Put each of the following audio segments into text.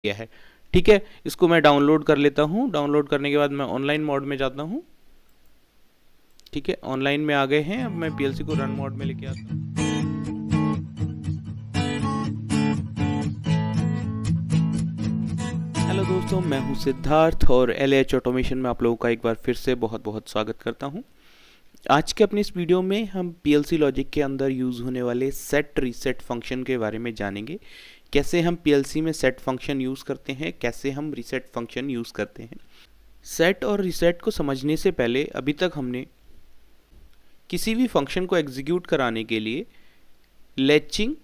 किया है। ठीक है, इसको मैं डाउनलोड कर लेता हूँ। डाउनलोड करने के बाद मैं ऑनलाइन मोड में जाता हूँ। ठीक है, ऑनलाइन में आ गए हैं। अब मैं पीएलसी को रन मोड में लेके आता हूँ। हेलो दोस्तों, मैं हूं सिद्धार्थ और एलएच ऑटोमेशन में आप लोगों का एक बार फिर से बहुत बहुत स्वागत करता हूं। आज के अपनी इस वीडियो में हम पीएलसी लॉजिक के अंदर यूज़ होने वाले सेट रीसेट फंक्शन के बारे में जानेंगे। कैसे हम पीएलसी में सेट फंक्शन यूज़ करते हैं, कैसे हम रीसेट फंक्शन यूज़ करते हैं। सेट और रीसेट को समझने से पहले अभी तक हमने किसी भी फंक्शन को एग्जीक्यूट कराने के लिए लैचिंग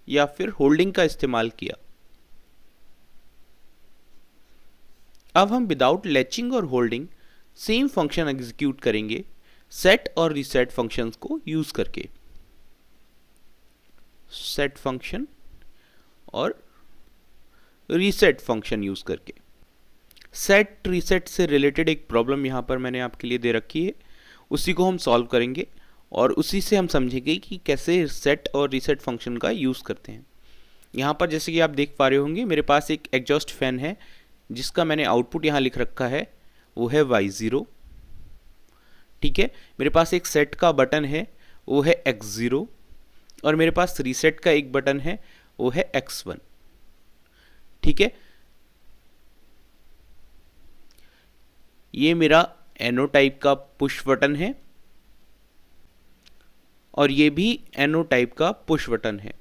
या फिर होल्डिंग का इस्तेमाल किया। अब हम विदाउट लैचिंग और होल्डिंग सेम फंक्शन एग्जीक्यूट करेंगे सेट और रीसेट फंक्शंस को यूज करके। सेट फंक्शन और रीसेट फंक्शन यूज करके। सेट रीसेट से रिलेटेड एक प्रॉब्लम यहाँ पर मैंने आपके लिए दे रखी है, उसी को हम सॉल्व करेंगे और उसी से हम समझेंगे कि कैसे सेट और रीसेट फंक्शन का यूज़ करते हैं। यहाँ पर जैसे कि आप देख पा रहे होंगे, मेरे पास एक एग्जॉस्ट फैन है जिसका मैंने आउटपुट यहाँ लिख रखा है, वो है y0। ठीक है, मेरे पास एक सेट का बटन है, वो है x0 और मेरे पास रीसेट का एक बटन है, वो है x1। ठीक है, ये मेरा एनो टाइप का पुश बटन है और ये भी एनो टाइप का पुश बटन है।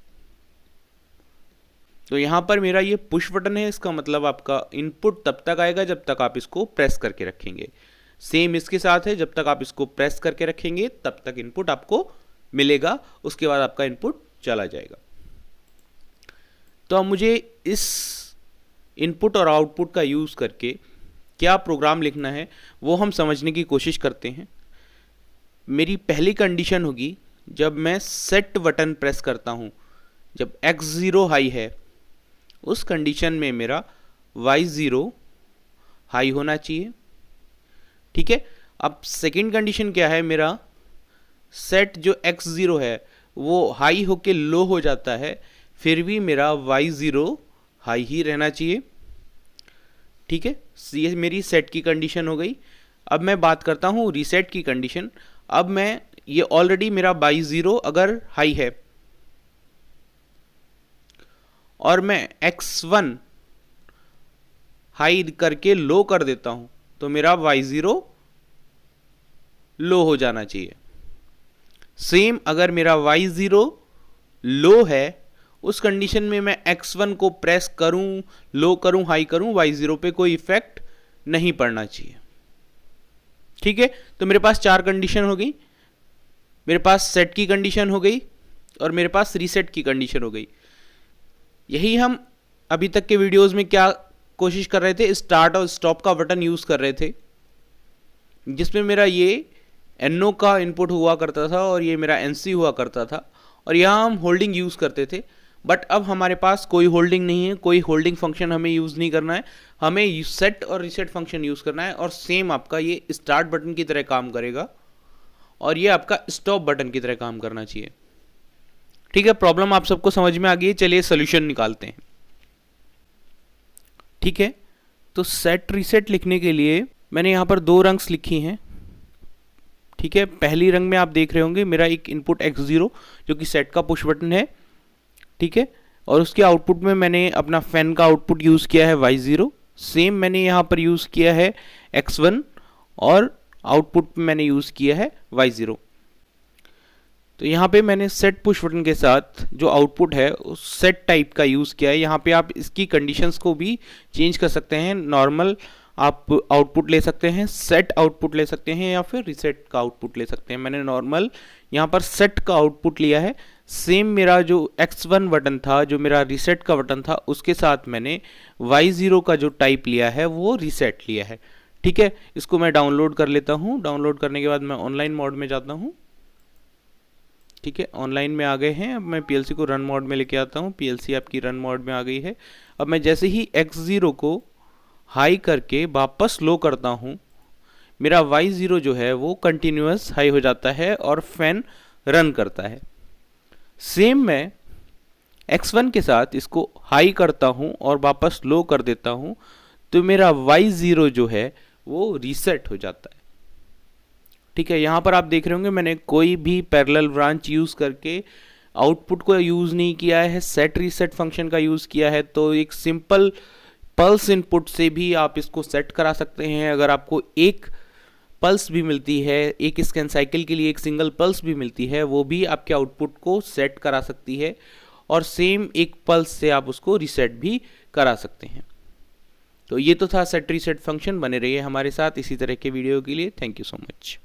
तो यहाँ पर मेरा ये पुश बटन है, इसका मतलब आपका इनपुट तब तक आएगा जब तक आप इसको प्रेस करके रखेंगे। सेम इसके साथ है, जब तक आप इसको प्रेस करके रखेंगे तब तक इनपुट आपको मिलेगा, उसके बाद आपका इनपुट चला जाएगा। तो अब मुझे इस इनपुट और आउटपुट का यूज़ करके क्या प्रोग्राम लिखना है वो हम समझने की कोशिश करते हैं। मेरी पहली कंडीशन होगी जब मैं सेट बटन प्रेस करता हूँ, जब x0 हाई है उस कंडीशन में मेरा y0 हाई होना चाहिए। ठीक है, अब सेकंड कंडीशन क्या है, मेरा सेट जो x0 है वो हाई होके लो हो जाता है, फिर भी मेरा y0 हाई ही रहना चाहिए। ठीक है, ये मेरी सेट की कंडीशन हो गई। अब मैं बात करता हूँ रीसेट की कंडीशन। अब मैं ये ऑलरेडी मेरा y0 अगर हाई है और मैं x1 हाई करके लो कर देता हूँ तो मेरा y0 लो हो जाना चाहिए। सेम अगर मेरा y0 लो है उस कंडीशन में मैं x1 को प्रेस करूं, लो करूं, हाई करूं, y0 पे कोई इफेक्ट नहीं पड़ना चाहिए। ठीक है, तो मेरे पास चार कंडीशन हो गई। मेरे पास सेट की कंडीशन हो गई और मेरे पास रीसेट की कंडीशन हो गई। यही हम अभी तक के वीडियोस में क्या कोशिश कर रहे थे, स्टार्ट और स्टॉप का बटन यूज कर रहे थे, जिसमें मेरा ये एनओ का इनपुट हुआ करता था और ये मेरा एनसी हुआ करता था और यहाँ हम होल्डिंग यूज करते थे। बट अब हमारे पास कोई होल्डिंग नहीं है, कोई होल्डिंग फंक्शन हमें यूज़ नहीं करना है, हमें सेट और रीसेट फंक्शन यूज़ करना है और सेम आपका ये स्टार्ट बटन की तरह काम करेगा और ये आपका स्टॉप बटन की तरह काम करना चाहिए। ठीक है, प्रॉब्लम आप सबको समझ में आ गई। चलिए सोल्यूशन निकालते हैं। ठीक है, तो सेट रीसेट लिखने के लिए मैंने यहाँ पर दो रंग्स लिखी हैं। ठीक है, पहली रंग में आप देख रहे होंगे मेरा एक इनपुट x0 जो कि सेट का पुश बटन है। ठीक है, और उसके आउटपुट में मैंने अपना फैन का आउटपुट यूज़ किया है y0। सेम मैंने यहाँ पर यूज़ किया है x1 और आउटपुट में मैंने यूज़ किया है y0। तो यहाँ पे मैंने सेट पुश बटन के साथ जो आउटपुट है उस सेट टाइप का यूज़ किया है। यहाँ पे आप इसकी कंडीशंस को भी चेंज कर सकते हैं। नॉर्मल आप आउटपुट ले सकते हैं, सेट आउटपुट ले सकते हैं या फिर रीसेट का आउटपुट ले सकते हैं। मैंने नॉर्मल यहाँ पर सेट का आउटपुट लिया है। सेम मेरा जो x1 बटन था, जो मेरा रीसेट का बटन था, उसके साथ मैंने y0 का जो टाइप लिया है वो रीसेट लिया है। ठीक है, इसको मैं डाउनलोड कर लेता हूँ। डाउनलोड करने के बाद मैं ऑनलाइन मोड में जाता हूँ। ठीक है, ऑनलाइन में आ गए हैं। अब मैं पीएलसी को रन मोड में लेके आता हूँ। पीएलसी आपकी रन मोड में आ गई है। अब मैं जैसे ही x0 को हाई करके वापस लो करता हूँ, मेरा y0 जो है वो कंटिन्यूअस हाई हो जाता है और फैन रन करता है। सेम मैं x1 के साथ इसको हाई करता हूँ और वापस लो कर देता हूँ, तो मेरा y0 जो है वो रीसेट हो जाता है। ठीक है, यहाँ पर आप देख रहे होंगे मैंने कोई भी पैरेलल ब्रांच यूज़ करके आउटपुट को यूज़ नहीं किया है, सेट रीसेट फंक्शन का यूज़ किया है। तो एक सिंपल पल्स इनपुट से भी आप इसको सेट करा सकते हैं। अगर आपको एक पल्स भी मिलती है, एक स्कैन साइकिल के लिए एक सिंगल पल्स भी मिलती है, वो भी आपके आउटपुट को सेट करा सकती है और सेम एक पल्स से आप उसको रीसेट भी करा सकते हैं। तो ये तो था सेट रीसेट फंक्शन। बने रहिए हमारे साथ इसी तरह के वीडियो के लिए। Thank you so much.